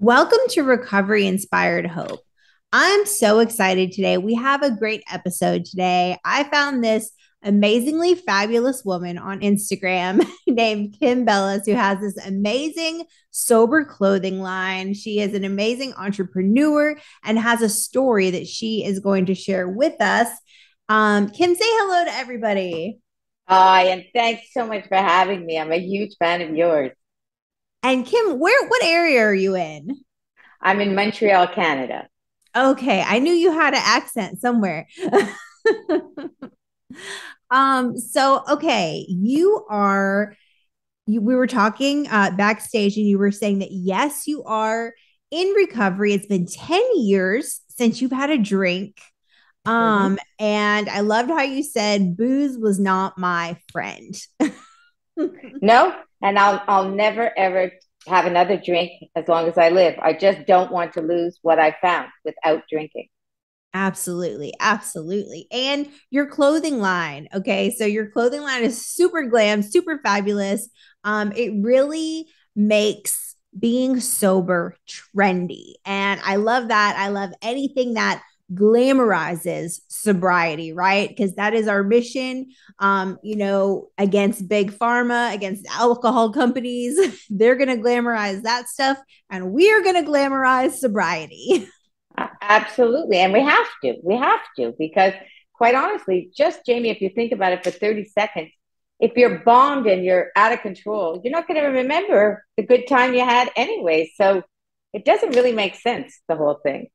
Welcome to Recovery Inspired Hope. I'm so excited today. We have a great episode today. I found this amazingly fabulous woman on Instagram named Kim Bellis, who has this amazing sober clothing line. She is an amazing entrepreneur and has a story that she is going to share with us. Kim, say hello to everybody. Hi, and thanks so much for having me. I'm a huge fan of yours. And Kim, what area are you in? I'm in Montreal, Canada. Okay, I knew you had an accent somewhere. So okay, we were talking backstage and you were saying that yes, you are in recovery. It's been 10 years since you've had a drink. Mhm. And I loved how you said booze was not my friend. No, and I'll never ever have another drink as long as I live. I just don't want to lose what I found without drinking. Absolutely, absolutely. And your clothing line, okay? So your clothing line is super glam, super fabulous. It really makes being sober trendy. And I love that. I love anything that glamorizes sobriety, right? Because that is our mission. Against big pharma, against alcohol companies, they're gonna glamorize that stuff, and we are gonna glamorize sobriety. Absolutely, and we have to. We have to because, quite honestly, just Jamie, if you think about it for 30 seconds, if you're bombed and you're out of control, you're not going to remember the good time you had anyway. So it doesn't really make sense, the whole thing.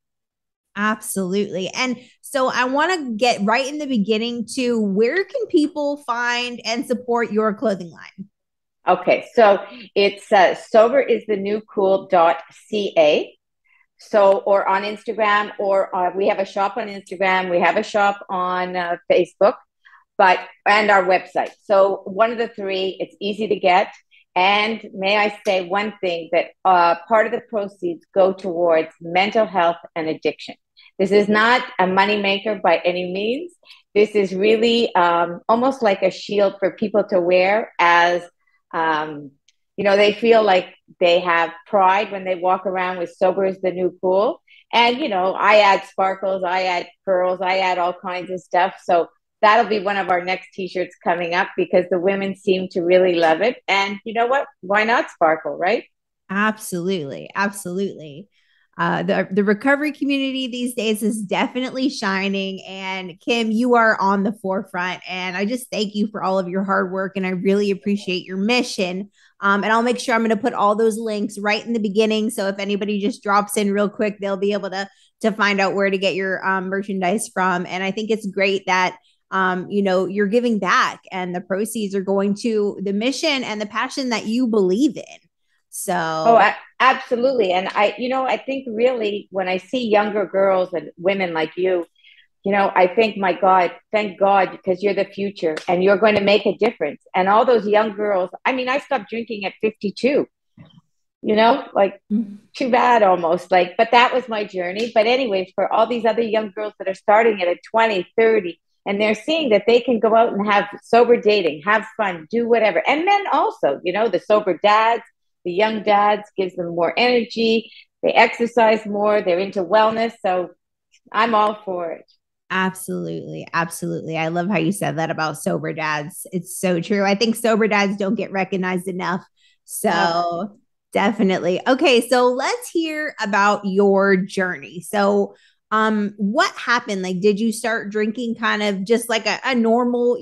Absolutely. And so I want to get right in the beginning to where can people find and support your clothing line? Okay, so it's sober is the new cool.ca. So, or on Instagram, or we have a shop on Instagram, we have a shop on Facebook, and our website. So, one of the three, it's easy to get. And may I say one thing that part of the proceeds go towards mental health and addiction. This is not a moneymaker by any means. This is really almost like a shield for people to wear as um, they feel like they have pride when they walk around with sober is the new cool. And, I add sparkles, I add pearls, I add all kinds of stuff. So that'll be one of our next t-shirts coming up because the women seem to really love it. And you know what? Why not sparkle, right? Absolutely. Absolutely. The recovery community these days is definitely shining. And Kim, you are on the forefront. And I just thank you for all of your hard work. And I really appreciate your mission. And I'll make sure I'm going to put all those links right in the beginning. So if anybody just drops in real quick, they'll be able to find out where to get your merchandise from. And I think it's great that you're giving back and the proceeds are going to the mission and the passion that you believe in. Oh, So, absolutely. And I think really when I see younger girls and women like I think, my God, thank God, because you're the future and you're going to make a difference. And all those young girls, I mean, I stopped drinking at 52, like too bad almost. But that was my journey. But, anyways, for all these other young girls that are starting at 20, 30, and they're seeing that they can go out and have sober dating, have fun, do whatever. And men also, the sober dads, the young dads gives them more energy. They exercise more. They're into wellness. So I'm all for it. absolutely, absolutely. I love how you said that about sober dads. It's so true. I think sober dads don't get recognized enough. Uh, So, definitely. Okay, so let's hear about your journey. So, what happened? Like, did you start drinking kind of just like a normal,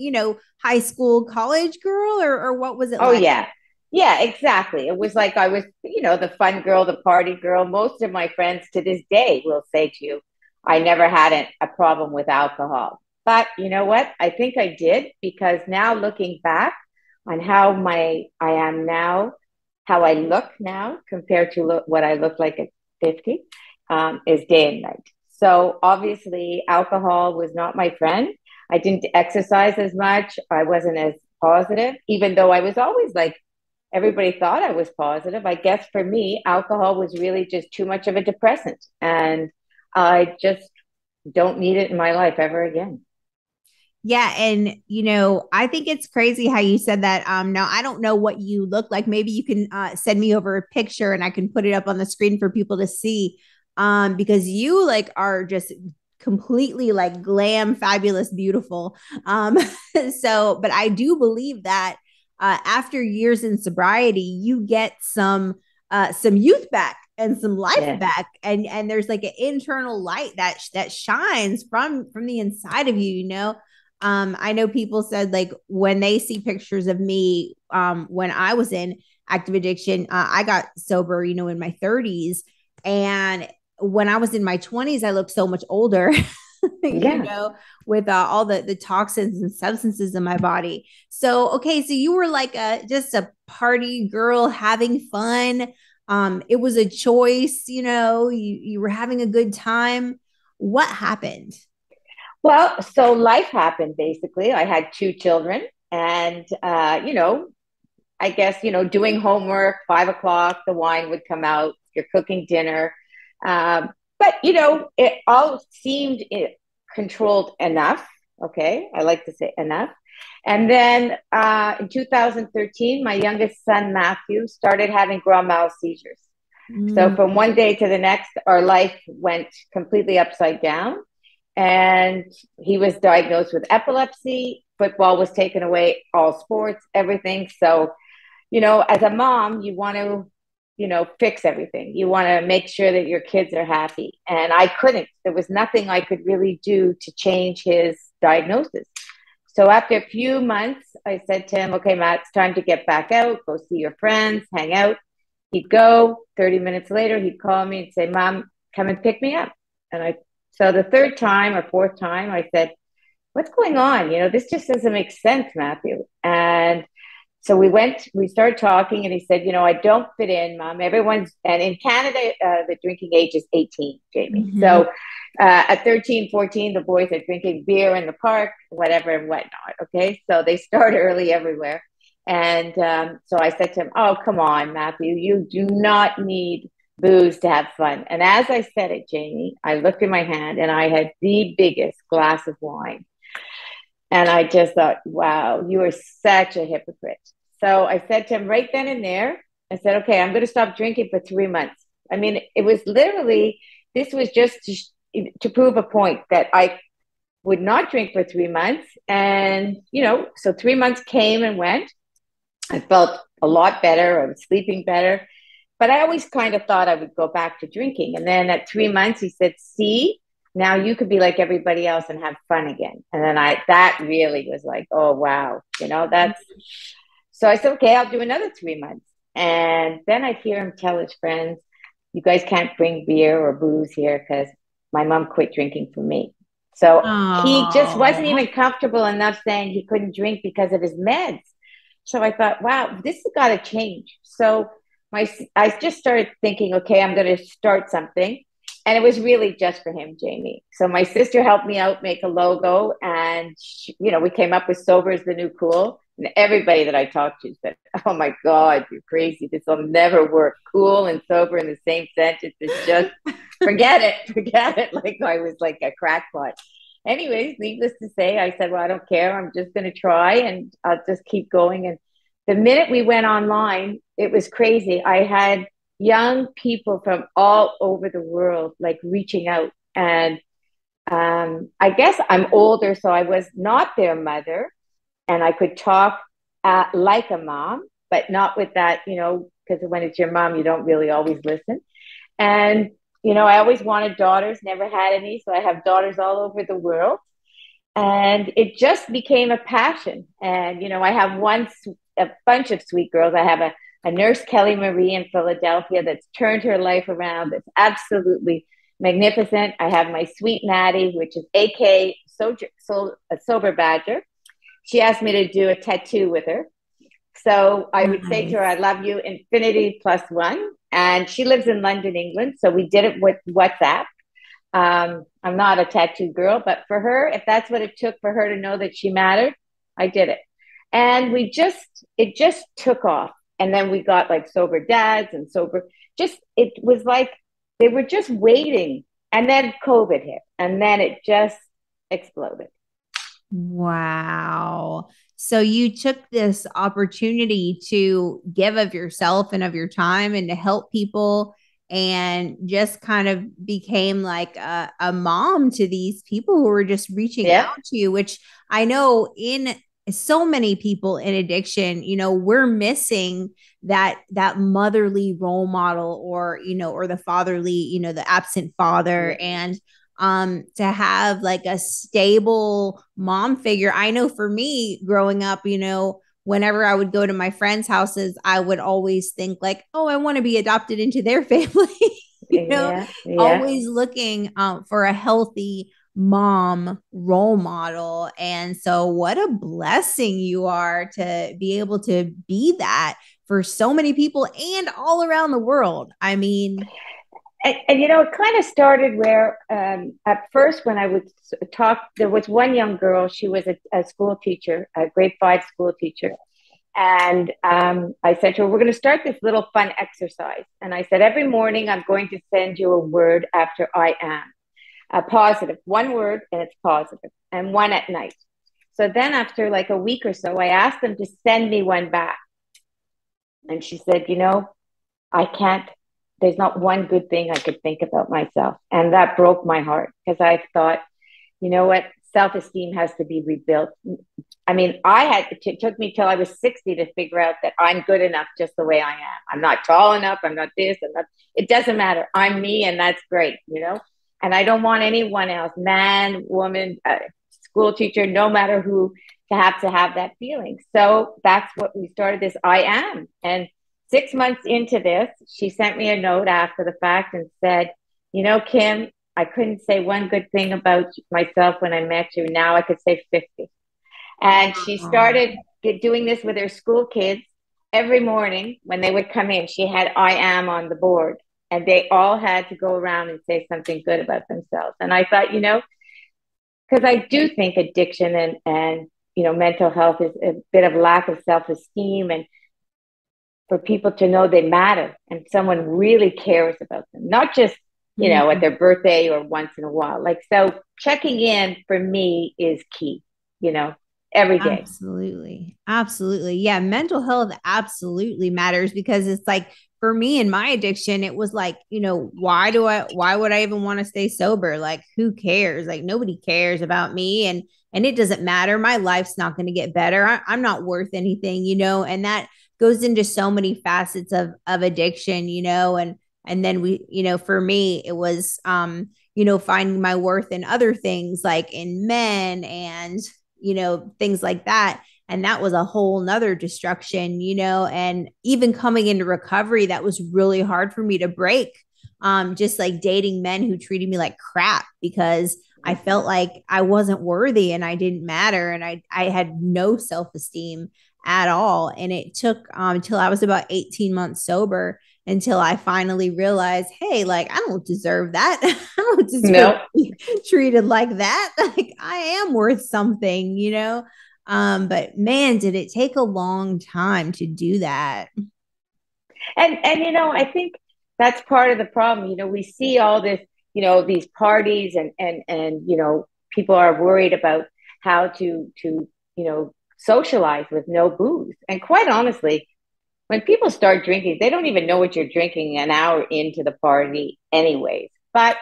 high school, college girl, or what was it oh, like? yeah. Yeah, exactly. It was like I was, the fun girl, the party girl. Most of my friends to this day will say to you, I never had a problem with alcohol. But you know what? I think I did because now looking back on I am now, how I look now compared to what I look like at 50, is day and night. So obviously, alcohol was not my friend. I didn't exercise as much. I wasn't as positive, even though I was always like, everybody thought I was positive. I guess for me, alcohol was really just too much of a depressant. And I just don't need it in my life ever again. Yeah, and I think it's crazy how you said that. Now I don't know what you look like. Maybe you can send me over a picture and I can put it up on the screen for people to see. Because you like are just completely like glam, fabulous, beautiful. So, but I do believe that after years in sobriety, you get some youth back and some life Yes. back, and there's like an internal light that shines from the inside of you. I know people said like when they see pictures of me when I was in active addiction, I got sober, in my 30s. And when I was in my 20s, I looked so much older, you Yeah. know, with all the toxins and substances in my body. So, okay, so you were like just a party girl having fun. It was a choice, you were having a good time. What happened? Well, so life happened basically. I had two children, and I guess doing homework, 5 o'clock, the wine would come out. You're cooking dinner, but it all seemed controlled enough. Okay, I like to say enough. And then in 2013, my youngest son Matthew started having grand mal seizures. So Mm. from one day to the next, our life went completely upside down. And he was diagnosed with epilepsy. Football was taken away, all sports, everything. So, as a mom, you want to, fix everything. You want to make sure that your kids are happy. And I couldn't. There was nothing I could really do to change his diagnosis. So after a few months, I said to him, okay, Matt, it's time to get back out, go see your friends, hang out. He'd go. 30 minutes later, he'd call me and say, Mom, come and pick me up. So the third time or fourth time, I said, what's going on? This just doesn't make sense, Matthew. And so we started talking, and he said, I don't fit in, Mom. And in Canada, the drinking age is 18, Jamie. Mhm. So at 13, 14, the boys are drinking beer in the park, whatever and whatnot. Okay. So they start early everywhere. And so I said to him, oh, come on, Matthew, you do not need booze to have fun. And as I said it, Jamie, I looked in my hand and I had the biggest glass of wine. And I just thought, wow, you are such a hypocrite. So I said to him right then and there, I said, okay, I'm going to stop drinking for 3 months. I mean, it was literally, this was just to prove a point that I would not drink for 3 months. And, so 3 months came and went. I felt a lot better. I was sleeping better. But I always kind of thought I would go back to drinking. And then at 3 months, he said, see, now you could be like everybody else and have fun again. And then that really was like, oh, wow, so I said, okay, I'll do another 3 months. And then I'd hear him tell his friends, you guys can't bring beer or booze here because my mom quit drinking for me. So he just wasn't Oh. even comfortable enough saying he couldn't drink because of his meds. So I thought, wow, this has got to change. So I just started thinking, okay, I'm going to start something. And it was really just for him, Jamie. So my sister helped me out make a logo, and we came up with Sober is the New Cool. And everybody that I talked to said, "Oh my God, you're crazy! This will never work. Cool and sober in the same sentence is just forget it, forget it." Like I was like a crackpot. Anyways, needless to say, I said, "Well, I don't care. I'm just going to try, and I'll just keep going." And the minute we went online, it was crazy. I had young people from all over the world like reaching out. And I guess I'm older, so I was not their mother, and I could talk like a mom, but not with that, because when it's your mom, you don't really always listen. And I always wanted daughters, never had any, so I have daughters all over the world. And it just became a passion. And I have a bunch of sweet girls. I have a nurse, Kelly Marie, in Philadelphia, that's turned her life around. That's absolutely magnificent. I have my sweet Natty, which is AK a Sober Badger. She asked me to do a tattoo with her. So I would say to her, I Nice. love you, infinity plus one. And she lives in London, England. So we did it with WhatsApp. I'm not a tattoo girl, but for her, if that's what it took for her to know that she mattered, I did it. And it just took off. And then we got like sober dads and it was like they were just waiting. And then COVID hit, and then it just exploded. Wow. So you took this opportunity to give of yourself and of your time and to help people and just kind of became like a mom to these people who were just reaching out Yeah. to you, which I know in so many people in addiction, we're missing that motherly role model or, or the fatherly, the absent father. Yeah. And to have like a stable mom figure. I know for me growing up, whenever I would go to my friends' houses, I would always think like, oh, I want to be adopted into their family. you know, Yeah. Yeah. always looking for a healthy mom role model. And so what a blessing you are to be able to be that for so many people and all around the world. I mean, And it kind of started where at first when I would talk, there was one young girl, she was a school teacher, a grade 5 school teacher. And I said to her, we're going to start this little fun exercise. And I said, every morning I'm going to send you a word after I am. A positive, one word, and it's positive, and one at night. So then after like a week or so, I asked them to send me one back. And she said, I can't, there's not one good thing I could think about myself. And that broke my heart because I thought, you know what? Self-esteem has to be rebuilt. I mean, it took me till I was 60 to figure out that I'm good enough just the way I am. I'm not tall enough. I'm not this. It doesn't matter. I'm me, and that's great. And I don't want anyone else, man, woman, school teacher, no matter who, to have that feeling. So that's what we started this I am. And 6 months into this, she sent me a note after the fact and said, Kim, I couldn't say one good thing about myself when I met you. Now I could say 50. And she oh, started doing this with her school kids every morning when they would come in. She had I am on the board, and they all had to go around and say something good about themselves. And I thought, because I do think addiction and mental health is a bit of lack of self-esteem, and for people to know they matter and someone really cares about them, not just at their birthday or once in a while. Like, so checking in for me is key, every day. absolutely. Absolutely. Yeah. Mental health absolutely matters because it's like for me in my addiction, it was like, why would I even want to stay sober? Like, who cares? Like, nobody cares about me. And it doesn't matter. My life's not going to get better. I'm not worth anything, and that goes into so many facets of addiction, and then for me, it was, finding my worth in other things like in men and things like that. And that was a whole nother destruction, and even coming into recovery, that was really hard for me to break. Just like dating men who treated me like crap because I felt like I wasn't worthy and I didn't matter. And I had no self-esteem at all. And it took until I was about 18 months sober until I finally realized, hey, like I don't deserve that. I don't deserve No. to be treated like that. Like I am worth something, but man, did it take a long time to do that. And I think that's part of the problem. We see all this, these parties and people are worried about how to socialize with no booze. And quite honestly, when people start drinking, they don't even know what you're drinking an hour into the party anyways. But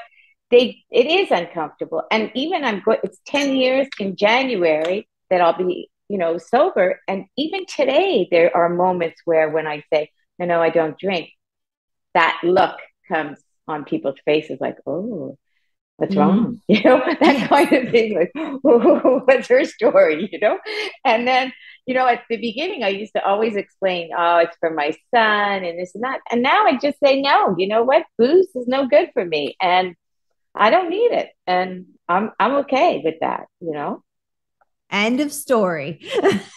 it is uncomfortable. And even it's 10 years in January that I'll be, sober. And even today, there are moments where when I say, no, I don't drink, that look comes on people's faces like, oh, what's Mm, wrong? That yes. kind of thing. Like, oh, what's her story? And then, at the beginning, I used to always explain, oh, it's for my son and this and that. And now I just say, no, you know what? Booze is no good for me. And I don't need it. And I'm okay with that. End of story.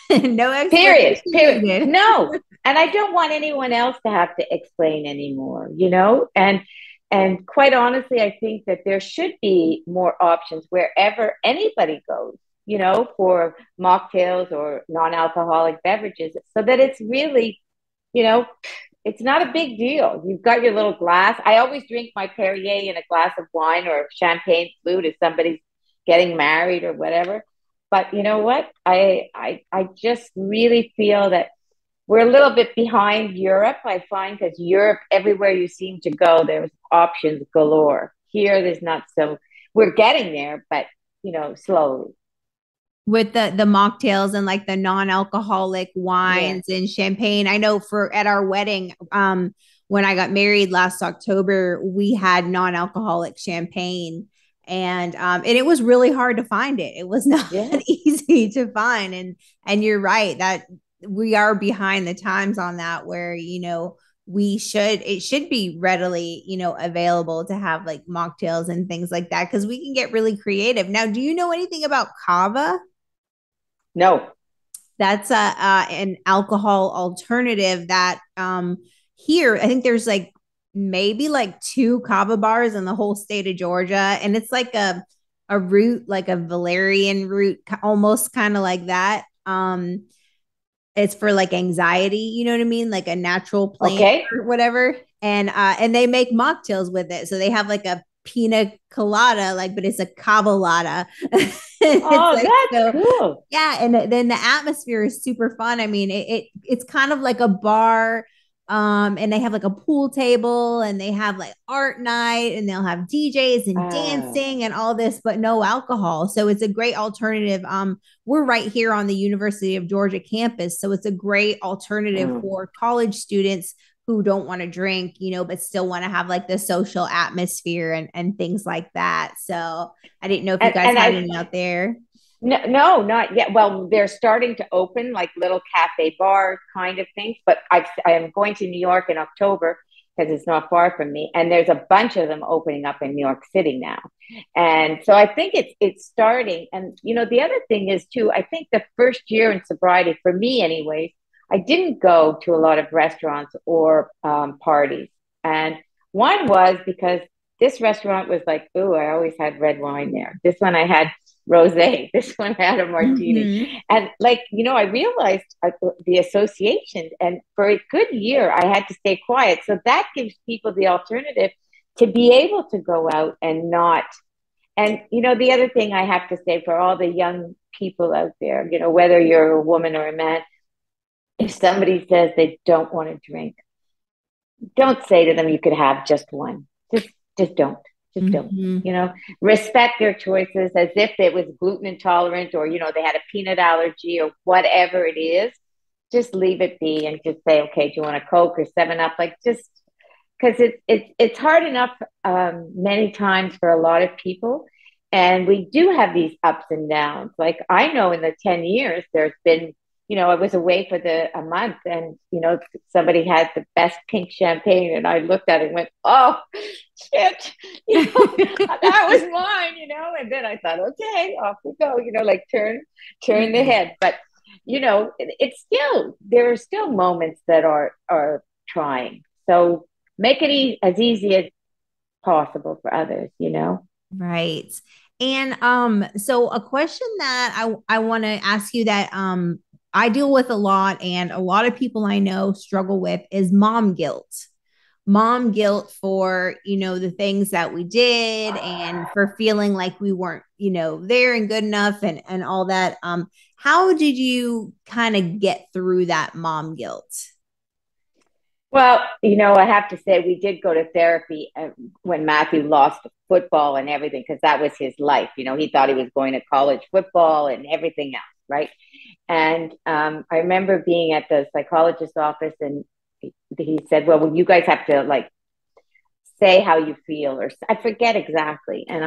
No Period. explanation Period. needed. No. And I don't want anyone else to have to explain anymore. And quite honestly, I think that there should be more options wherever anybody goes, for mocktails or non-alcoholic beverages, so that it's really, you know, it's not a big deal. You've got your little glass. I always drink my Perrier in a glass of wine or champagne flute if somebody's getting married or whatever. But you know what? I just really feel that we're a little bit behind Europe, I find, because Europe, everywhere you seem to go, there's options galore. Here, there's not so, we're getting there, but slowly. With the mocktails and like the non-alcoholic Yeah. wines and champagne. I know for at our wedding, when I got married last October, we had non-alcoholic champagne, and it was really hard to find it. It was not Yeah. easy to find, and you're right that we are behind the times on that, where it should be readily available to have like mocktails and things like that, because we can get really creative. Now, do you know anything about kava? No. That's an alcohol alternative that here I think there's like maybe like two kava bars in the whole state of Georgia, and it's like a root, like a valerian root, almost kind of like that. It's for like anxiety, you know what I mean, like a natural plant Okay. or whatever, and they make mocktails with it, so they have like a pina colada, like, but it's a cavalada. It's Oh, like, that's so cool. yeah, and then the atmosphere is super fun. I mean, it's kind of like a bar, and they have like a pool table, and they have like art night, and they'll have DJs and Oh. dancing and all this, but no alcohol. So it's a great alternative. We're right here on the University of Georgia campus, so it's a great alternative Mm. for college students who don't want to drink, but still want to have like the social atmosphere and things like that. So I didn't know if you guys And had I any out there. no, no, not yet. Well, they're starting to open like little cafe bar kind of things, but I am going to New York in October because it's not far from me, and there's a bunch of them opening up in New York City now. And so I think it's starting. And the other thing is too, I think the first year in sobriety for me anyways, I didn't go to a lot of restaurants or parties. And one was because this restaurant was like, oh, I always had red wine there. This one I had rosé. This one had a martini. Mm-hmm. And I realized the association. And for a good year, I had to stay quiet. So that gives people the alternative to be able to go out and not. And, the other thing I have to say for all the young people out there, whether you're a woman or a man, if somebody says they don't want to drink, don't say to them you could have just one. Just don't. Just don't. Mm-hmm. Respect their choices as if it was gluten intolerant or they had a peanut allergy or whatever it is. Just leave it be and just say, okay, do you want a Coke or 7 Up? Like just because it's hard enough many times for a lot of people. And we do have these ups and downs. Like I know in the 10 years, there's been, I was away for a month and, somebody had the best pink champagne and I looked at it and went, oh, shit, that was mine, and then I thought, okay, off we go, like turn the Right. head. But, it's still, there are still moments that are trying. So make it as easy as possible for others. Right. And so a question that I want to ask you that I deal with a lot, and a lot of people I know struggle with, is mom guilt. Mom guilt for, the things that we did, and for feeling like we weren't, there and good enough, and all that. How did you kind of get through that mom guilt? Well, I have to say we did go to therapy when Matthew lost football and everything because that was his life. He thought he was going to college football and everything else, right? And I remember being at the psychologist's office, and he said, "Well, you guys have to like say how you feel," or I forget exactly. And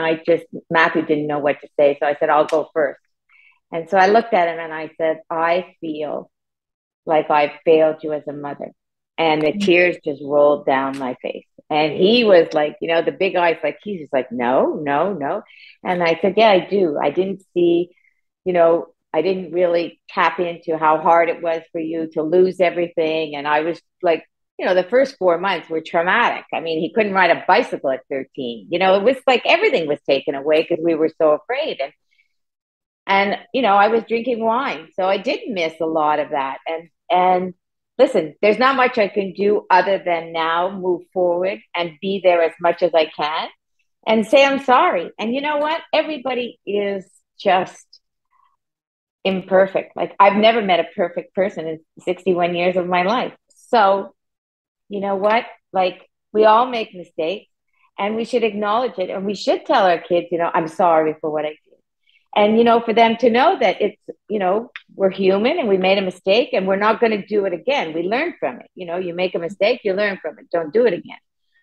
Matthew didn't know what to say, so I said, "I'll go first." And so I looked at him and I said, "I feel like I failed you as a mother." And the tears just rolled down my face. And he was like, the big eyes, like, he's just like, no, no, no. And I said, yeah, I do. I didn't see, I didn't really tap into how hard it was for you to lose everything. And I was like, the first 4 months were traumatic. I mean, he couldn't ride a bicycle at 13. It was like everything was taken away because we were so afraid. And I was drinking wine. So I did miss a lot of that. And listen, there's not much I can do other than now move forward and be there as much as I can and say I'm sorry. And you know what? Everybody is just imperfect. Like I've never met a perfect person in 61 years of my life. So, you know what? Like we all make mistakes and we should acknowledge it and we should tell our kids, I'm sorry for what I did. And, for them to know that it's, we're human and we made a mistake and we're not going to do it again. We learn from it. You make a mistake, you learn from it. Don't do it again.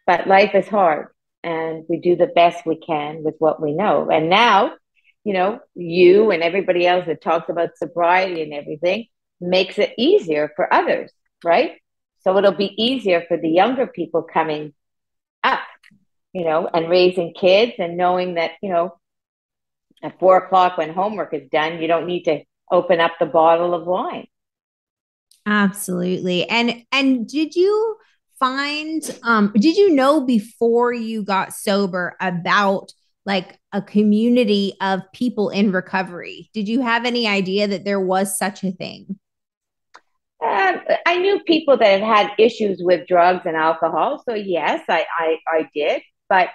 But life is hard and we do the best we can with what we know. And now, you and everybody else that talks about sobriety and everything makes it easier for others, right? So it'll be easier for the younger people coming up, and raising kids and knowing that, at 4 o'clock when homework is done, you don't need to open up the bottle of wine. Absolutely. And did you know before you got sober about like a community of people in recovery? Did you have any idea that there was such a thing? I knew people that had issues with drugs and alcohol. So yes, I did. But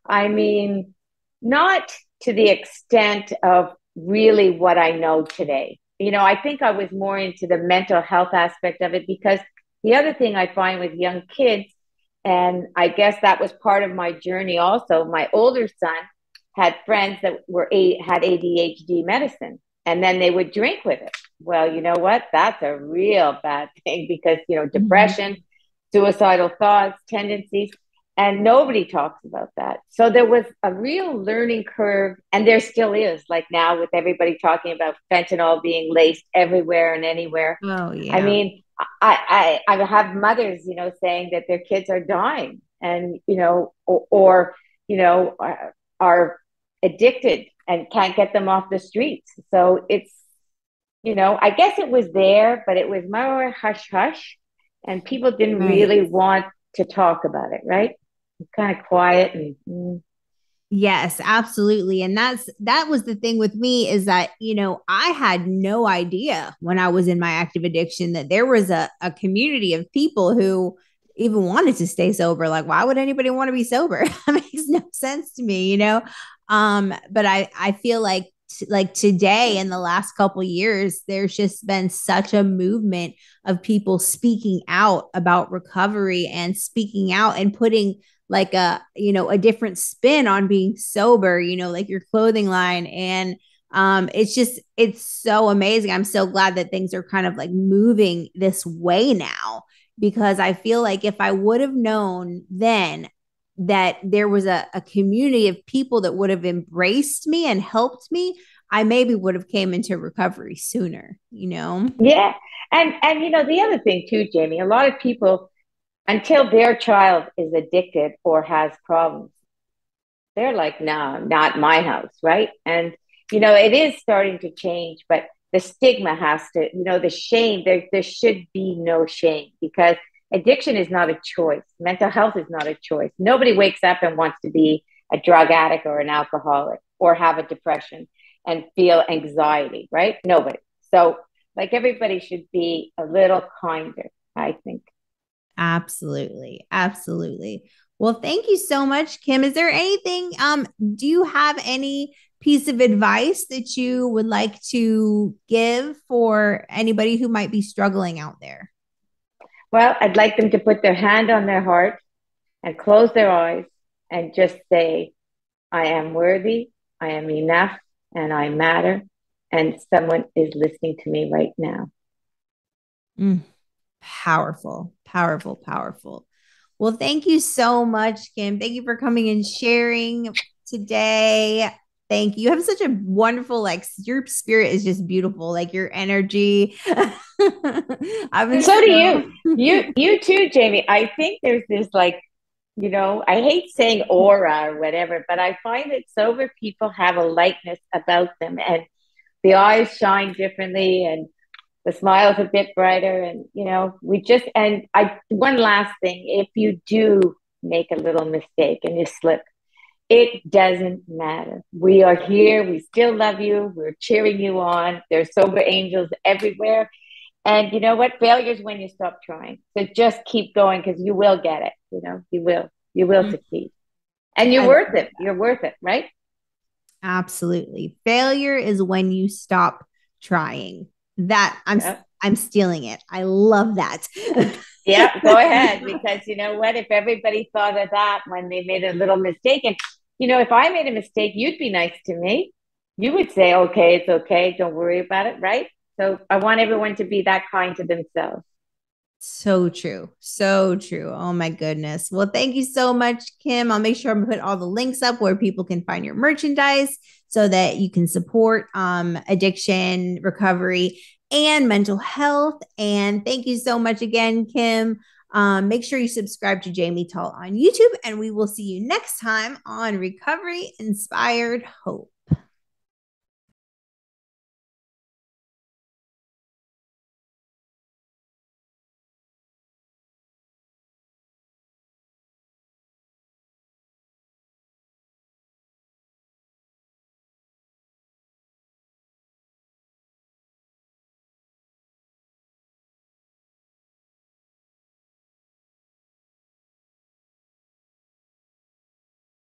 I mean, not to the extent of really what I know today. I think I was more into the mental health aspect of it because the other thing I find with young kids, and I guess that was part of my journey also, my older son had friends that had ADHD medicine and then they would drink with it. Well, you know what? That's a real bad thing because, Mm-hmm. depression, suicidal thoughts, tendencies, and nobody talks about that. So there was a real learning curve, and there still is, like now with everybody talking about fentanyl being laced everywhere and anywhere. Oh I yeah. mean, I have mothers, saying that their kids are dying and, or are addicted and can't get them off the streets. So it's, I guess it was there, but it was more hush hush and people didn't Right. really want to talk about it, right? Kind of quiet and Yes, absolutely. And that was the thing with me is that, I had no idea when I was in my active addiction that there was a community of people who even wanted to stay sober. Like, why would anybody want to be sober? That makes no sense to me. But I feel like today in the last couple years, there's just been such a movement of people speaking out about recovery and speaking out and putting like a different spin on being sober, like your clothing line. And it's so amazing. I'm so glad that things are kind of like moving this way now, because I feel like if I would have known then that there was a community of people that would have embraced me and helped me, I maybe would have came into recovery sooner. yeah. And the other thing too, Jamie, a lot of people until their child is addicted or has problems, they're like, no, not my house, right? And it is starting to change, but the stigma has to, the shame, there should be no shame because addiction is not a choice. Mental health is not a choice. Nobody wakes up and wants to be a drug addict or an alcoholic or have a depression and feel anxiety, right? Nobody. So like everybody should be a little kinder, I think. Absolutely. Absolutely. Well, thank you so much, Kim. Is there anything, do you have any piece of advice that you would like to give for anybody who might be struggling out there? Well, I'd like them to put their hand on their heart and close their eyes and just say, I am worthy, I am enough, and I matter. And someone is listening to me right now. Mm, powerful, powerful, powerful. Well, thank you so much, Kim. Thank you for coming and sharing today. Thank you. You have such a wonderful, like, your spirit is just beautiful, like your energy. I've been So do you. so You too, Jamie. I think there's this like, I hate saying aura or whatever, but I find that sober people have a lightness about them and the eyes shine differently and the smile's a bit brighter and and I one last thing, if you do make a little mistake and you slip, it doesn't matter. We are here, we still love you, we're cheering you on. There's sober angels everywhere. And you know what? Failure is when you stop trying. So just keep going because you will get it. You will succeed. And you're I worth love it. You're worth it, right? absolutely. Failure is when you stop trying. That Yep. I'm stealing it. I love that. Yeah, go ahead. Because you know what? If everybody thought of that when they made a little mistake, and you know, if I made a mistake, you'd be nice to me. You would say, okay, it's okay. Don't worry about it. Right. So I want everyone to be that kind to themselves. So true. So true. Oh my goodness. Well, thank you so much, Kim. I'll make sure I'm gonna put all the links up where people can find your merchandise so that you can support addiction recovery and mental health. And thank you so much again, Kim. Make sure you subscribe to Jamie Tall on YouTube, and we will see you next time on Recovery Inspired Hope.